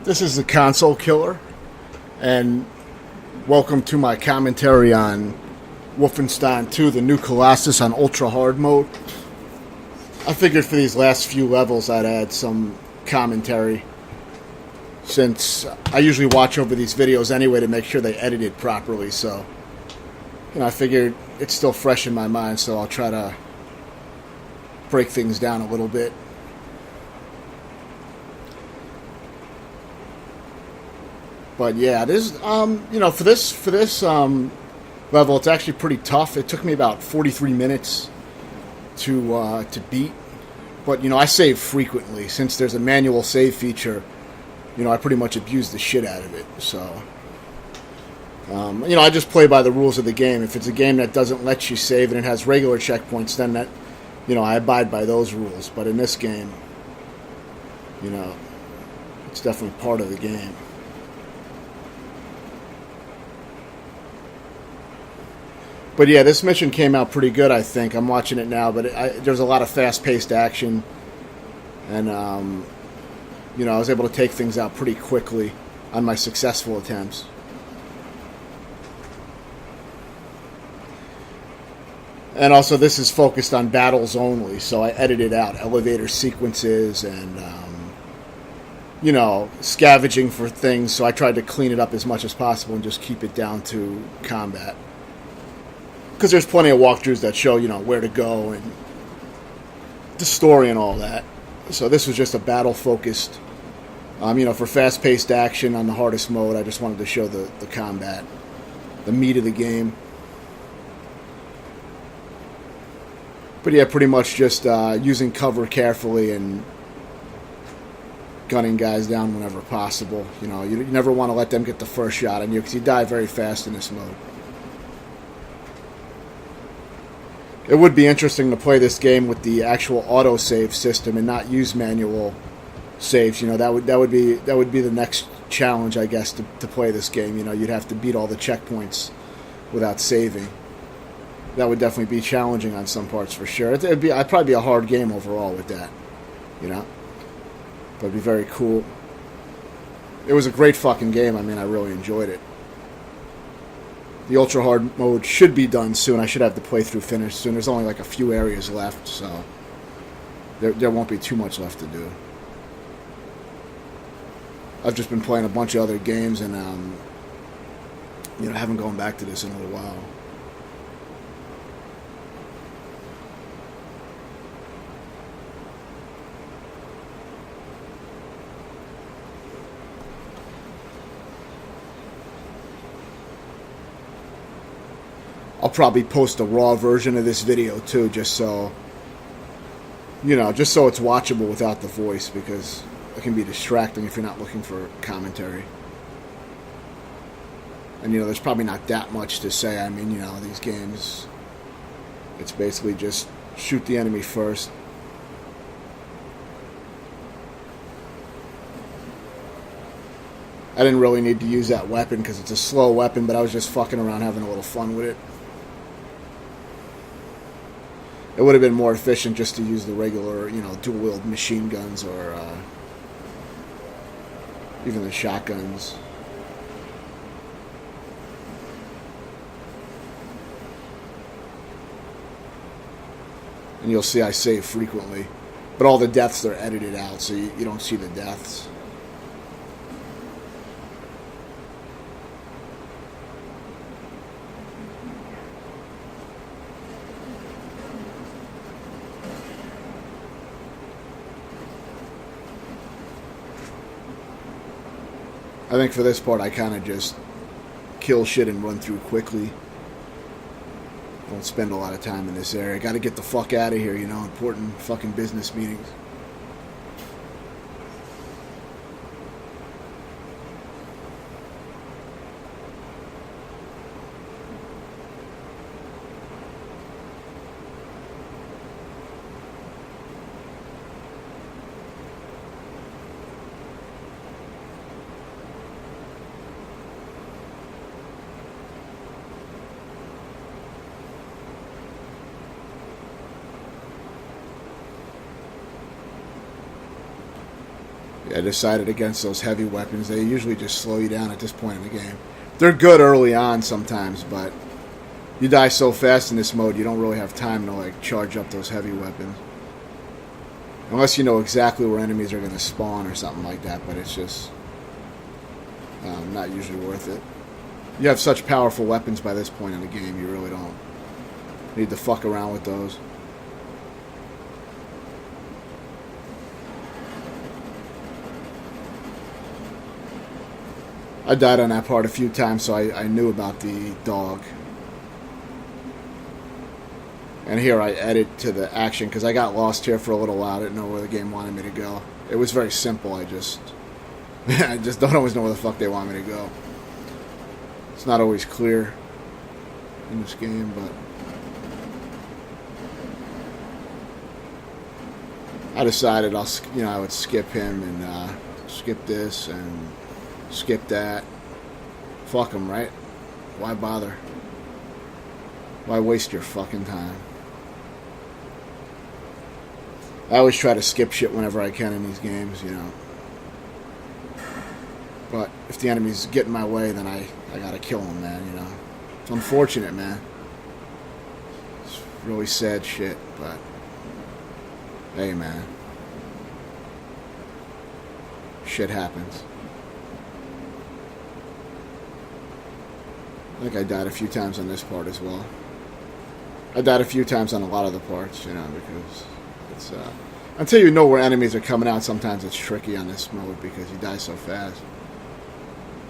This is the Console Killer, and welcome to my commentary on Wolfenstein 2, the new Colossus on Ultra Hard mode. I figured for these last few levels I'd add some commentary, since I usually watch over these videos anyway to make sure they edited properly, so I figured it's still fresh in my mind, so I'll try to break things down a little bit. But yeah, this for this level, it's actually pretty tough. It took me about 43 minutes to beat. But I save frequently since there's a manual save feature. I pretty much abuse the shit out of it. So I just play by the rules of the game. If it's a game that doesn't let you save and it has regular checkpoints, then that I abide by those rules. But in this game, it's definitely part of the game. But yeah, this mission came out pretty good, I think. I'm watching it now, but there's a lot of fast-paced action. And, I was able to take things out pretty quickly on my successful attempts. And also, this is focused on battles only, so I edited out elevator sequences and, scavenging for things. So I tried to clean it up as much as possible and just keep it down to combat. Because there's plenty of walkthroughs that show, where to go and the story and all that. So this was just a battle-focused, for fast-paced action on the hardest mode. I just wanted to show the combat, the meat of the game. But yeah, pretty much just using cover carefully and gunning guys down whenever possible. You never want to let them get the first shot on you because you die very fast in this mode. It would be interesting to play this game with the actual autosave system and not use manual saves. That would be the next challenge, I guess, to play this game. You'd have to beat all the checkpoints without saving. That would definitely be challenging on some parts for sure. I'd probably be a hard game overall with that. But it'd be very cool. It was a great fucking game. I really enjoyed it. The ultra hard mode should be done soon. I should have the playthrough finished soon. There's only like a few areas left, so there won't be too much left to do. I've just been playing a bunch of other games and haven't gone back to this in a little while. I'll probably post a raw version of this video too, just so it's watchable without the voice, because it can be distracting if you're not looking for commentary. And there's probably not that much to say. These games, it's basically just shoot the enemy first. I didn't really need to use that weapon because it's a slow weapon, but I was just fucking around having a little fun with it. It would have been more efficient just to use the regular, dual-wield machine guns or even the shotguns. And you'll see I save frequently. But all the deaths are edited out, so you don't see the deaths. I think for this part, I kind of just kill shit and run through quickly. Don't spend a lot of time in this area. Got to get the fuck out of here, important fucking business meetings. I decided against those heavy weapons. They usually just slow you down at this point in the game. They're good early on sometimes, but you die so fast in this mode, you don't really have time to like charge up those heavy weapons. Unless you know exactly where enemies are going to spawn or something like that, but it's just not usually worth it. You have such powerful weapons by this point in the game, you really don't need to fuck around with those. I died on that part a few times, so I knew about the dog. And here I edit to the action, because I got lost here for a little while. I didn't know where the game wanted me to go. It was very simple. I just don't always know where the fuck they want me to go. It's not always clear in this game, but I decided I would skip him and skip this and skip that. Fuck him, right? Why bother? Why waste your fucking time? I always try to skip shit whenever I can in these games, you know. But if the enemies get in my way, then I gotta kill them, man, you know. It's unfortunate, man. It's really sad shit, but hey, man. Shit happens. I think I died a few times on this part as well. I died a few times on a lot of the parts, you know, because it's until you know where enemies are coming out, sometimes it's tricky on this mode because you die so fast.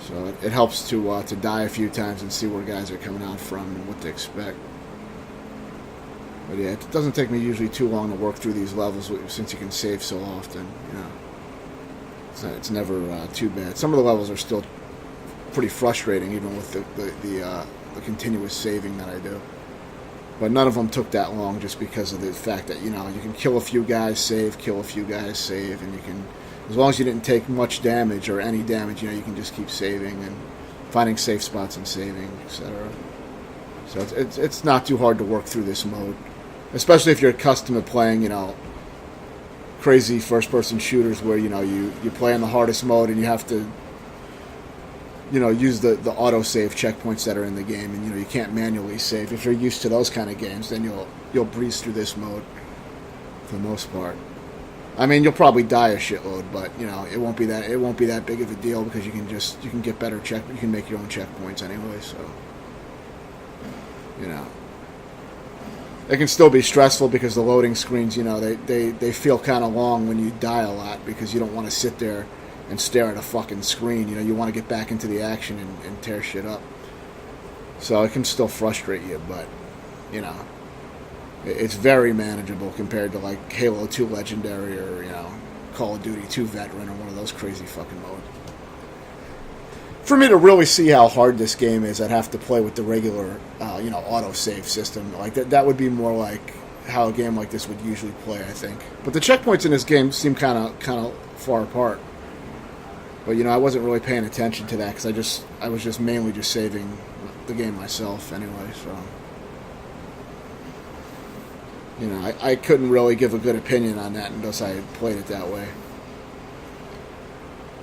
So it helps to die a few times and see where guys are coming out from and what to expect. But yeah, it doesn't take me usually too long to work through these levels since you can save so often, you know. It's never too bad. Some of the levels are still pretty frustrating, even with the continuous saving that I do. But none of them took that long, just because of the fact that, you know, you can kill a few guys, save, kill a few guys, save, and you can, as long as you didn't take much damage or any damage, you know, you can just keep saving and finding safe spots and saving, etc. So it's not too hard to work through this mode, especially if you're accustomed to playing, you know, crazy first-person shooters where, you know, you play in the hardest mode and you have to, you know, use the auto-save checkpoints that are in the game, and, you know, you can't manually save. If you're used to those kind of games, then you'll breeze through this mode for the most part. I mean, you'll probably die a shitload, but, you know, it won't be that big of a deal because you can get better you can make your own checkpoints anyway, so, you know. It can still be stressful because the loading screens, you know, they feel kind of long when you die a lot because you don't want to sit there and stare at a fucking screen. You know, you want to get back into the action and tear shit up. So it can still frustrate you, but, you know, it's very manageable compared to, like, Halo 2 Legendary or, you know, Call of Duty 2 Veteran or one of those crazy fucking modes. For me to really see how hard this game is, I'd have to play with the regular, you know, autosave system. Like, that would be more like how a game like this would usually play, I think. But the checkpoints in this game seem kind of far apart. But, you know, I wasn't really paying attention to that because I was just mainly just saving the game myself anyway, so. You know, I couldn't really give a good opinion on that unless I had played it that way.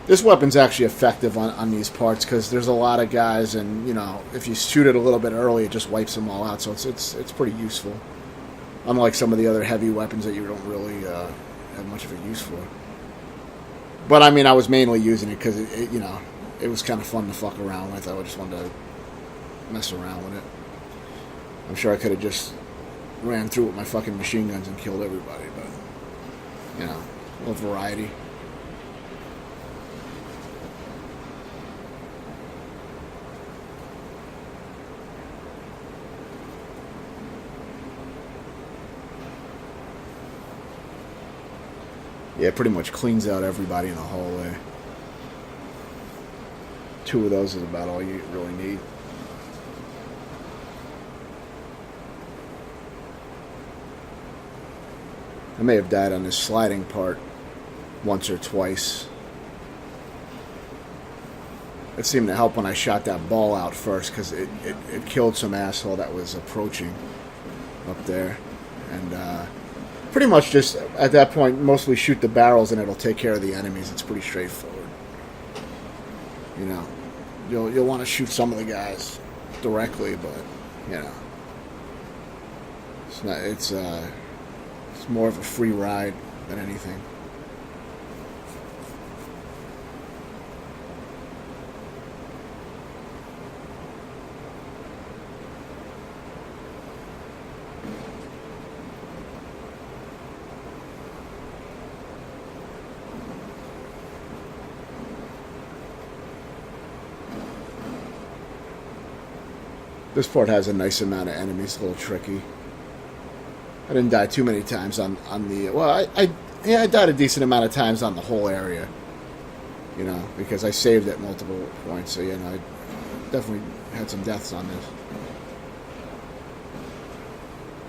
This weapon's actually effective on these parts because there's a lot of guys, and, you know, if you shoot it a little bit early, it just wipes them all out, so it's pretty useful. Unlike some of the other heavy weapons that you don't really have much of a use for. But, I mean, I was mainly using it because, you know, it was kind of fun to fuck around with. I just wanted to mess around with it. I'm sure I could have just ran through with my fucking machine guns and killed everybody, but, you know, a little variety. Yeah, it pretty much cleans out everybody in the hallway. 2 of those is about all you really need. I may have died on this sliding part once or twice. It seemed to help when I shot that ball out first because it killed some asshole that was approaching up there. And pretty much just at that point mostly shoot the barrels and it'll take care of the enemies. It's pretty straightforward. You know, you'll want to shoot some of the guys directly, but you know, it's not. It's more of a free ride than anything. This part has a nice amount of enemies, a little tricky. I didn't die too many times on the... Well, I died a decent amount of times on the whole area. You know, because I saved at multiple points. So, you know, I definitely had some deaths on this.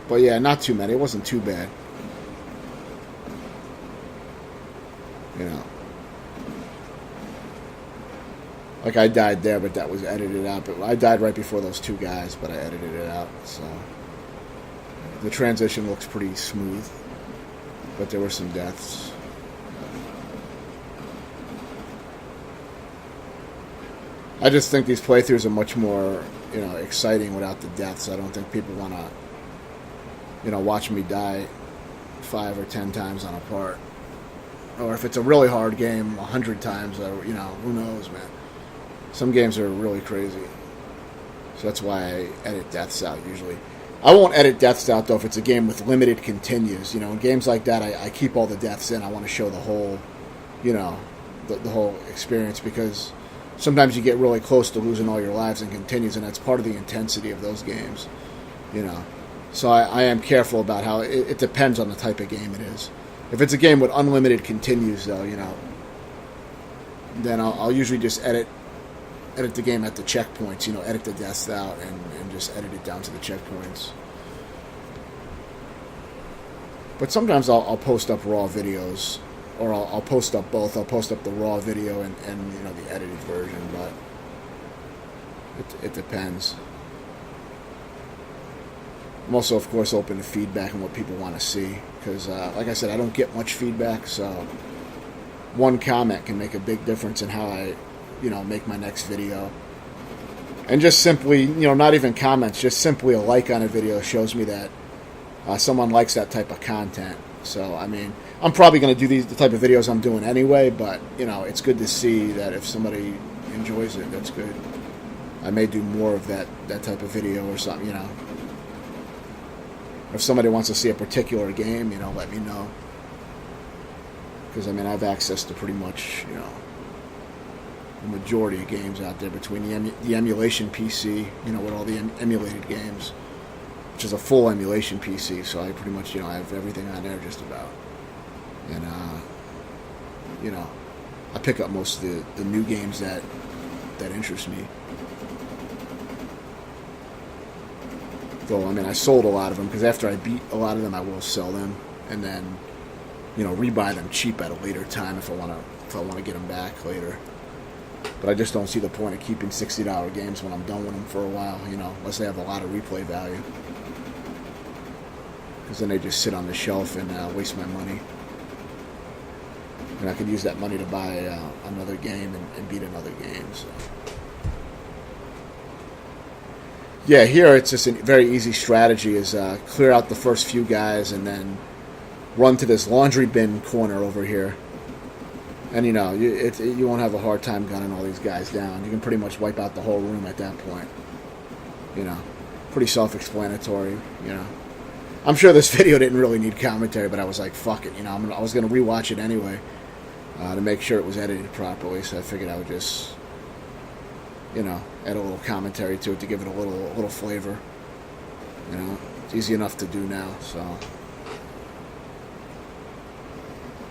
But, yeah, not too many. It wasn't too bad. You know. Like, I died there, but that was edited out. But I died right before those two guys, but I edited it out. So, the transition looks pretty smooth. But there were some deaths. I just think these playthroughs are much more, you know, exciting without the deaths. I don't think people want to, you know, watch me die 5 or 10 times on a part. Or if it's a really hard game, 100 times, or, you know, who knows, man. Some games are really crazy. So that's why I edit deaths out usually. I won't edit deaths out, though, if it's a game with limited continues. You know, in games like that, I keep all the deaths in. I want to show the whole, you know, the whole experience, because sometimes you get really close to losing all your lives in continues, and that's part of the intensity of those games, you know. So I am careful about how it depends on the type of game it is. If it's a game with unlimited continues, though, you know, then I'll usually just edit the game at the checkpoints, you know, edit the deaths out and just edit it down to the checkpoints. But sometimes I'll post up raw videos, or I'll post up both. I'll post up the raw video and you know, the edited version, but it depends. I'm also, of course, open to feedback and what people want to see, because like I said, I don't get much feedback, so one comment can make a big difference in how I, you know, make my next video. And just simply, you know, not even comments, just simply a like on a video shows me that someone likes that type of content. So, I mean, I'm probably going to do the type of videos I'm doing anyway, but, you know, it's good to see that if somebody enjoys it, that's good. I may do more of that type of video or something, you know. If somebody wants to see a particular game, you know, let me know. Because, I mean, I have access to pretty much, you know, the majority of games out there between the emulation PC, you know, with all the emulated games, which is a full emulation PC, so I pretty much, you know, I have everything on there just about. And, you know, I pick up most of the new games that interest me. Though, I mean, I sold a lot of them, because after I beat a lot of them, I will sell them, and then, you know, rebuy them cheap at a later time if I want to get them back later. But I just don't see the point of keeping $60 games when I'm done with them for a while, you know, unless they have a lot of replay value. Because then they just sit on the shelf and waste my money. And I could use that money to buy another game and beat another game. So. Yeah, here it's just a very easy strategy is clear out the first few guys and then run to this laundry bin corner over here. And, you know, you won't have a hard time gunning all these guys down. You can pretty much wipe out the whole room at that point. You know, pretty self-explanatory, you know. I'm sure this video didn't really need commentary, but I was like, fuck it, you know. I was going to rewatch it anyway to make sure it was edited properly, so I figured I would just, you know, add a little commentary to it to give it a little flavor. You know, it's easy enough to do now, so...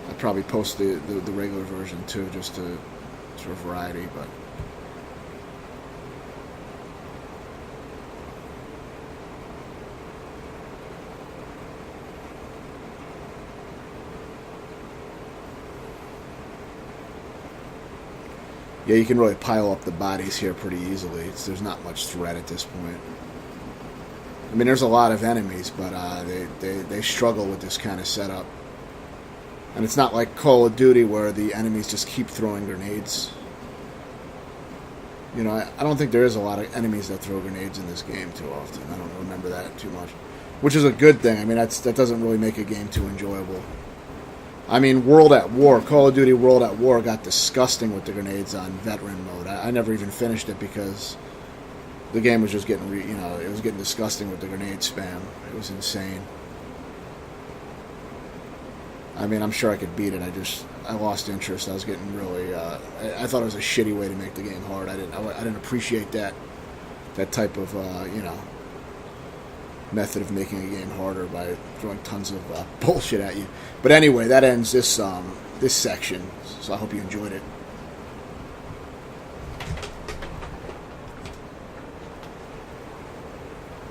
I'd probably post the regular version too, just for variety, but yeah, you can really pile up the bodies here pretty easily. There's not much threat at this point. I mean, there's a lot of enemies, but they struggle with this kind of setup. And it's not like Call of Duty where the enemies just keep throwing grenades. You know, I don't think there is a lot of enemies that throw grenades in this game too often. I don't remember that too much. Which is a good thing. I mean, that doesn't really make a game too enjoyable. I mean, World at War, Call of Duty World at War got disgusting with the grenades on veteran mode. I never even finished it because the game was just getting, it was getting disgusting with the grenade spam. It was insane. I mean, I'm sure I could beat it. I lost interest. I was getting really. I thought it was a shitty way to make the game hard. I didn't appreciate that type of method of making a game harder by throwing tons of bullshit at you. But anyway, that ends this section. So I hope you enjoyed it.